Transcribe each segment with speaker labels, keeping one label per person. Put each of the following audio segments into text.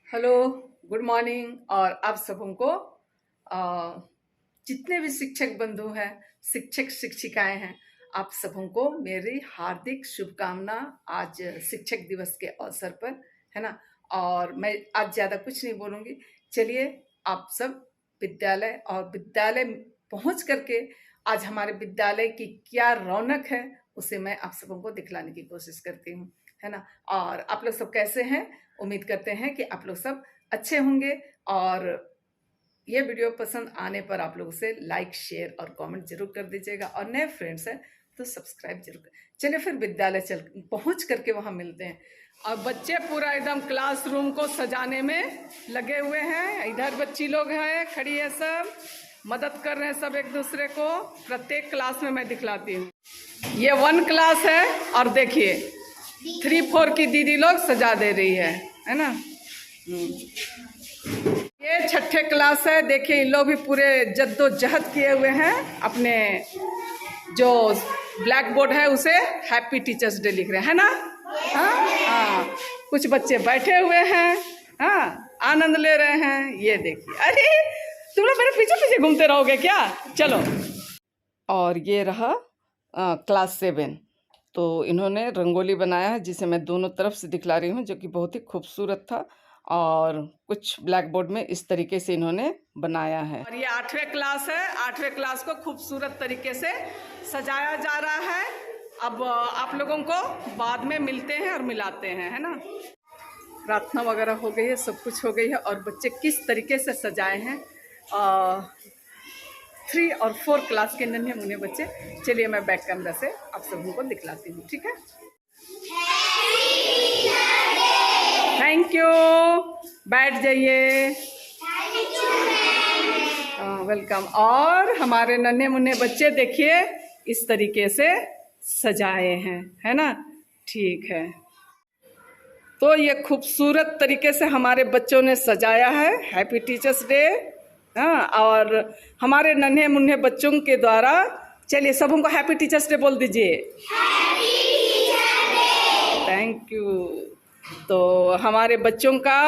Speaker 1: Hello, good morning. और आप सबों को जितने भी शिक्षक बंधु हैं, शिक्षक शिक्षिकाएं हैं, आप सबों को मेरी हार्दिक शुभकामना आज शिक्षक दिवस के अवसर पर, है ना। और मैं आज ज़्यादा कुछ नहीं बोलूँगी। चलिए, आप सब विद्यालय और विद्यालय पहुँच करके आज हमारे विद्यालय की क्या रौनक है उसे मैं आप सबों को दिखलाने की कोशिश करती हूँ, है ना। और आप लोग सब कैसे हैं? उम्मीद करते हैं कि आप लोग सब अच्छे होंगे। और ये वीडियो पसंद आने पर आप लोग उसे लाइक, शेयर और कमेंट जरूर कर दीजिएगा। और नए फ्रेंड्स हैं तो सब्सक्राइब जरूर कर। चलिए फिर विद्यालय चल पहुंच करके वहां मिलते हैं। और बच्चे पूरा एकदम क्लासरूम को सजाने में लगे हुए हैं। इधर बच्ची लोग हैं, खड़ी है, सब मदद कर रहे हैं, सब एक दूसरे को। प्रत्येक क्लास में मैं दिखलाती हूँ। ये 1 क्लास है और देखिए 3-4 की दीदी लोग सजा दे रही है ना। ये 6ठे क्लास है। देखिए इन लोग भी पूरे जद्दोजहद किए हुए हैं। अपने जो ब्लैक बोर्ड है उसे हैप्पी टीचर्स डे लिख रहे हैं, है ना। हाँ, कुछ बच्चे बैठे हुए हैं, हाँ, आनंद ले रहे हैं। ये देखिए, अरे तुम लोग मेरे पीछे पीछे घूमते रहोगे क्या? चलो। और ये रहा क्लास 7। तो इन्होंने रंगोली बनाया है जिसे मैं दोनों तरफ से दिखला रही हूँ, जो कि बहुत ही खूबसूरत था। और कुछ ब्लैक बोर्ड में इस तरीके से इन्होंने बनाया है। और ये 8वें क्लास है। 8वें क्लास को खूबसूरत तरीके से सजाया जा रहा है। अब आप लोगों को बाद में मिलते हैं और मिलाते हैं, है ना। प्रार्थना वगैरह हो गई है, सब कुछ हो गई है। और बच्चे किस तरीके से सजाए हैं, 3 और 4 क्लास के नन्हे मुन्ने बच्चे। चलिए मैं बैक कैमरा से आप सबों को दिखलाती हूँ, ठीक है। थैंक यू, बैठ जाइए। वेलकम। और हमारे नन्हे मुन्ने बच्चे देखिए इस तरीके से सजाए हैं, है ना। ठीक है, तो ये खूबसूरत तरीके से हमारे बच्चों ने सजाया है। Happy teachers day. हाँ, और हमारे नन्हे मुन्ने बच्चों के द्वारा, चलिए सबों को हैप्पी टीचर्स डे बोल दीजिए। Thank you. तो हमारे बच्चों का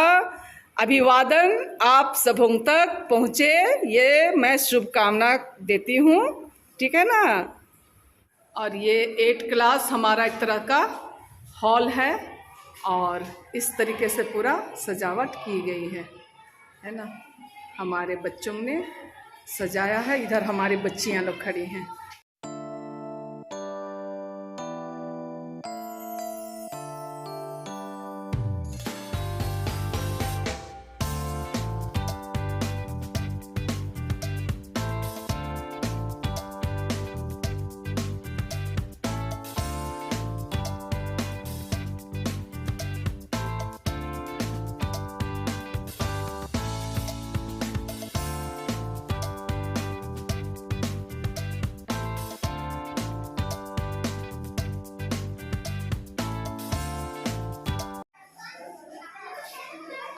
Speaker 1: अभिवादन आप सबों तक पहुँचे, ये मैं शुभकामना देती हूँ, ठीक है ना। और ये 8 क्लास हमारा एक तरह का हॉल है और इस तरीके से पूरा सजावट की गई है ना। हमारे बच्चों ने सजाया है। इधर हमारी बच्चियां लोग खड़ी हैं।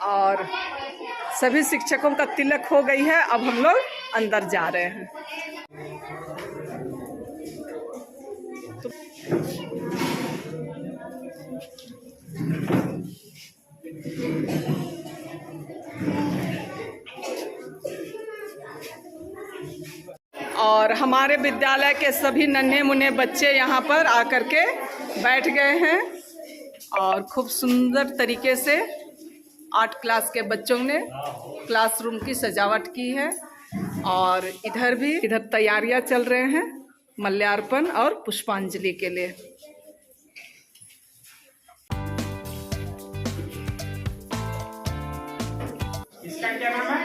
Speaker 1: और सभी शिक्षकों का तिलक हो गई है। अब हम लोग अंदर जा रहे हैं। और हमारे विद्यालय के सभी नन्हे मुन्ने बच्चे यहाँ पर आकर के बैठ गए हैं और खूब सुंदर तरीके से 8 क्लास के बच्चों ने क्लासरूम की सजावट की है। और इधर तैयारियां चल रहे हैं मल्यार्पण और पुष्पांजलि के लिए।
Speaker 2: इसका क्या नाम है?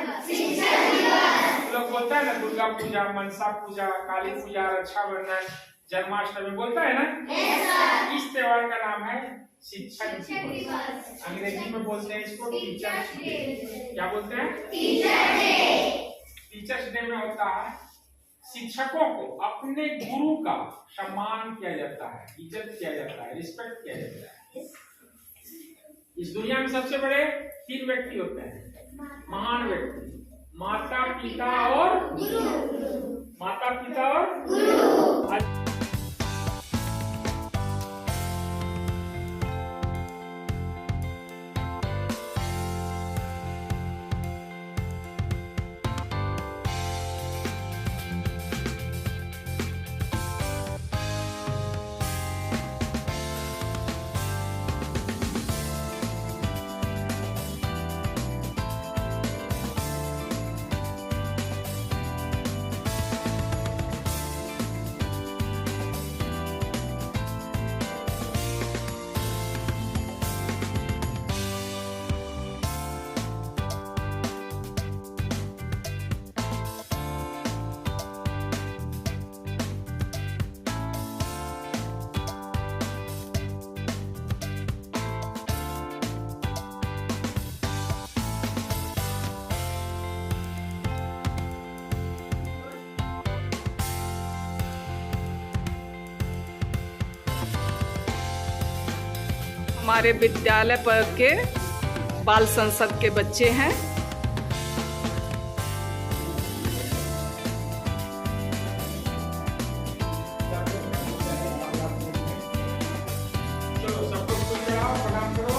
Speaker 2: लोग बोलता है ना, दुर्गा पूजा, मनसा पूजा, काली पूजा, रक्षाबंधन, जन्माष्टमी बोलता है ना। इस त्योहार का नाम है शिक्षक दिवस। अंग्रेजी में बोलते हैं इसको टीचर्स डे। क्या बोलते हैं? टीचर्स डे में होता है शिक्षकों को अपने गुरु का सम्मान किया जाता है, इज्जत किया जाता है, रिस्पेक्ट किया जाता है। इस दुनिया में सबसे बड़े 3 व्यक्ति होते हैं, महान व्यक्ति, माता पिता और गुरु। माता पिता और गुरु।
Speaker 1: हमारे विद्यालय पर के बाल संसद के बच्चे हैं।
Speaker 2: चलो सबको खुश रहो, प्रणाम करो।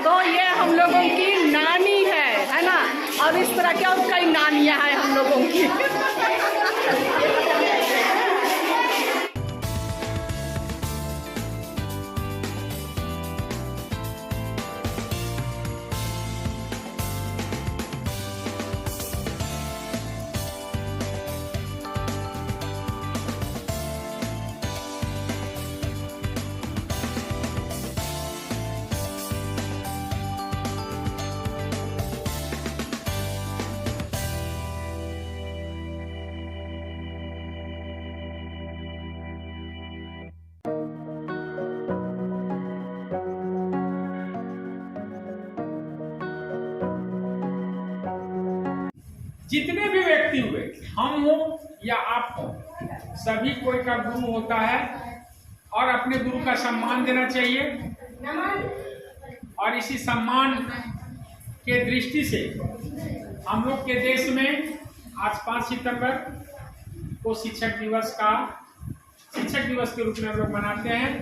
Speaker 1: तो ये हम लोगों की नानी है ना, और इस तरह के और कई नानियां हैं हम लोगों की।
Speaker 2: जितने भी व्यक्ति हुए, हम हो या आप हो, सभी कोई का गुरु होता है और अपने गुरु का सम्मान देना चाहिए। और इसी सम्मान के दृष्टि से हम लोग के देश में आज 5 सितंबर को शिक्षक दिवस के रूप में हम लोग मनाते हैं,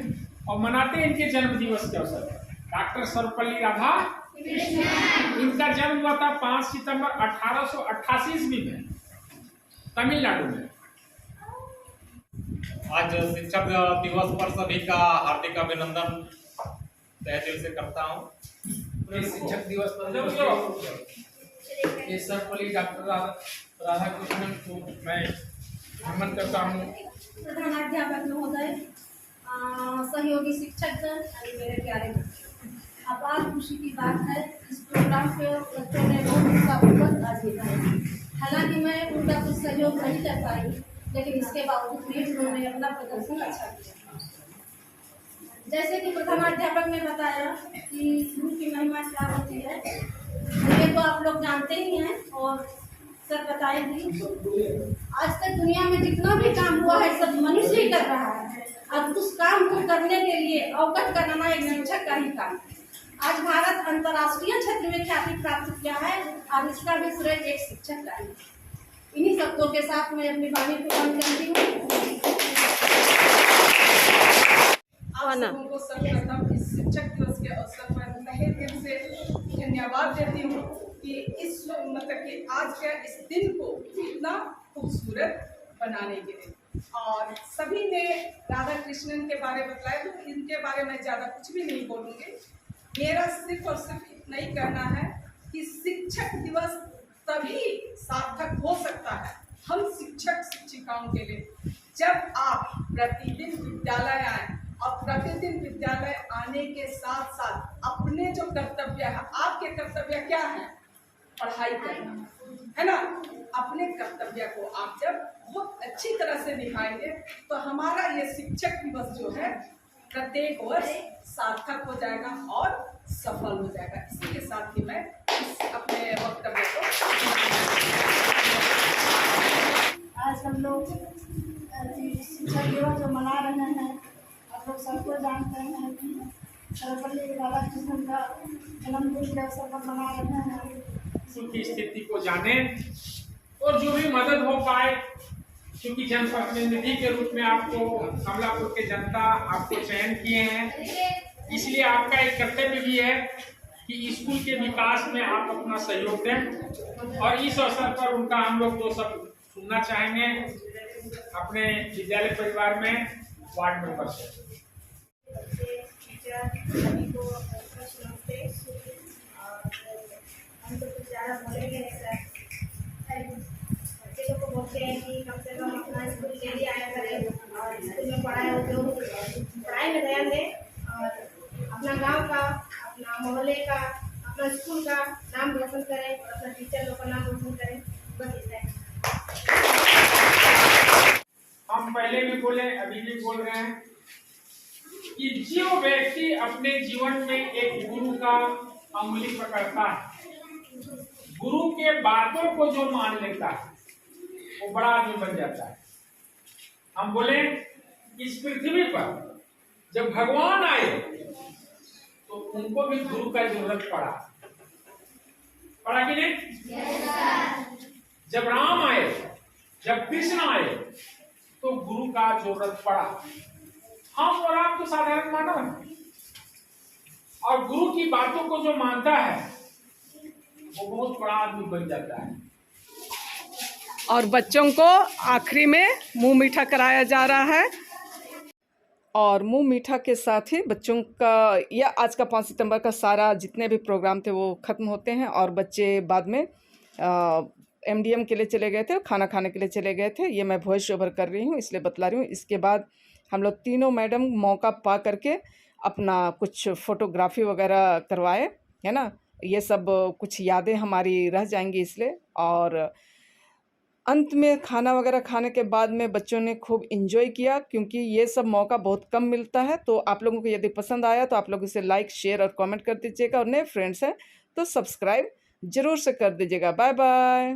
Speaker 2: और मनाते हैं इनके जन्म दिवस के अवसर पर। डॉक्टर सर्वपल्ली राधा इनका जन्म हुआ था 5 सितंबर 1888 ईस्वी में तमिलनाडु में।
Speaker 3: आज शिक्षक दिवस पर सभी का हार्दिक अभिनंदन तहे दिल से करता हूँ।
Speaker 2: शिक्षक दिवस पर ये सर्वपल्ली डॉक्टर राधा कृष्णन को मैं नमन करता हूँ।
Speaker 4: प्रधानाध्यापक महोदय, सहयोगी शिक्षकगण, मेरे प्यारे अपार खुशी की बात है, इस प्रोग्राम को बच्चों ने बहुत उत्साहपूर्वक आज निभाया। हालांकि मैं उनका कुछ सहयोग नहीं कर पाई, लेकिन इसके बावजूद भी उन्होंने अपना प्रदर्शन अच्छा किया। जैसे कि प्रधानाध्यापक ने बताया कि गुरु की महिमा क्या होती है, ये तो आप लोग जानते ही हैं और सर बताए भी। आज तक दुनिया में जितना भी काम हुआ है सब मनुष्य ही कर रहा है। अब उस काम को करने के लिए अवगत कराना एक शिक्षक का ही काम है। आज भारत अंतर्राष्ट्रीय क्षेत्र में ख्याति प्राप्त किया है और इसका भी श्रेय एक शिक्षक का है। इन्हीं शब्दों के साथ मैं अपनी वाणी को बंद करती हूँ।
Speaker 1: आप
Speaker 5: सबों को सर्वप्रथम इस शिक्षक दिवस के अवसर पर तहे दिल से धन्यवाद देती हूँ कि इस मतलब कि आज के इस दिन को इतना खूबसूरत बनाने के लिए। और सभी ने राधा कृष्णन के बारे में बताया, तो इनके बारे में ज़्यादा कुछ भी नहीं बोलूँगी। मेरा सिर्फ और सिर्फ इतना ही कहना है कि शिक्षक दिवस तभी सार्थक हो सकता है हम शिक्षक शिक्षिकाओं के लिए जब आप प्रतिदिन विद्यालय आए, और प्रतिदिन विद्यालय आने के साथ साथ अपने जो कर्तव्य है, आपके कर्तव्य क्या है? पढ़ाई करना है ना। अपने कर्तव्य को आप जब बहुत अच्छी तरह से निभाएंगे तो हमारा ये शिक्षक दिवस जो है प्रत्येक वर्ष सार्थक हो जाएगा और सफल हो जाएगा। इसी के साथ ही मैं अपने वक्तव्य को
Speaker 4: आज हम लोग शिक्षक दिवस जो मना रहे हैं, आप लोग सबको जानते हैं कि सर्वपल्ली राधाकृष्णन का जन्मदिन के अवसर पर मना रहे हैं।
Speaker 2: की स्थिति को जाने और जो भी मदद हो पाए, क्योंकि जनप्रतिनिधि के रूप में आपको कमलापुर के जनता आपको चयन किए हैं, इसलिए आपका एक कर्तव्य भी है कि स्कूल के विकास में आप अपना सहयोग दें। और इस अवसर पर उनका हम लोग तो सब सुनना चाहेंगे अपने विद्यालय परिवार में वार्ड मेंबर से।
Speaker 4: सभी को नमस्ते। और हम तो कुछ ज़्यादा बोलेंगे नहीं सर, बच्चे लोग को बोलते हैं कि कम से कम अपना स्कूल डेली आया करें और स्कूल में पढ़ाई हो जो पढ़ाई में ध्यान दें और अपना गांव का, अपना मोहल्ले का, अपना स्कूल का नाम रोशन करें और अपना टीचर लोग का नाम रोशन करें। बस इतना है।
Speaker 2: हम पहले भी बोले, अभी भी बोल रहे हैं कि जो व्यक्ति अपने जीवन में एक गुरु का अंगुली पकड़ता है, गुरु के बातों को जो मान लेता है, वो बड़ा आदमी बन जाता है। हम बोले इस पृथ्वी पर जब भगवान आए तो उनको भी गुरु का जरूरत पड़ा कि नहीं? जब राम आए, जब कृष्ण आए तो गुरु का जरूरत पड़ा। हम और आप तो साधारण मानव हैं, और गुरु की बातों को जो मानता है वो बहुत बड़ा आदमी बन जाता है।
Speaker 1: और बच्चों को आखिरी में मुंह मीठा कराया जा रहा है, और मुंह मीठा के साथ ही बच्चों का या आज का 5 सितंबर का सारा जितने भी प्रोग्राम थे वो ख़त्म होते हैं। और बच्चे बाद में MDM के लिए चले गए थे, खाना खाने के लिए चले गए थे। ये मैं वॉइस ओवर कर रही हूँ इसलिए बतला रही हूँ। इसके बाद हम लोग तीनों मैडम मौका पा करके अपना कुछ फ़ोटोग्राफी वगैरह करवाए, है ना। ये सब कुछ यादें हमारी रह जाएंगी इसलिए। और अंत में खाना वगैरह खाने के बाद में बच्चों ने खूब एंजॉय किया, क्योंकि ये सब मौका बहुत कम मिलता है। तो आप लोगों को यदि पसंद आया तो आप लोग इसे लाइक, शेयर और कमेंट कर दीजिएगा, और नए फ्रेंड्स हैं तो सब्सक्राइब ज़रूर से कर दीजिएगा। Bye bye.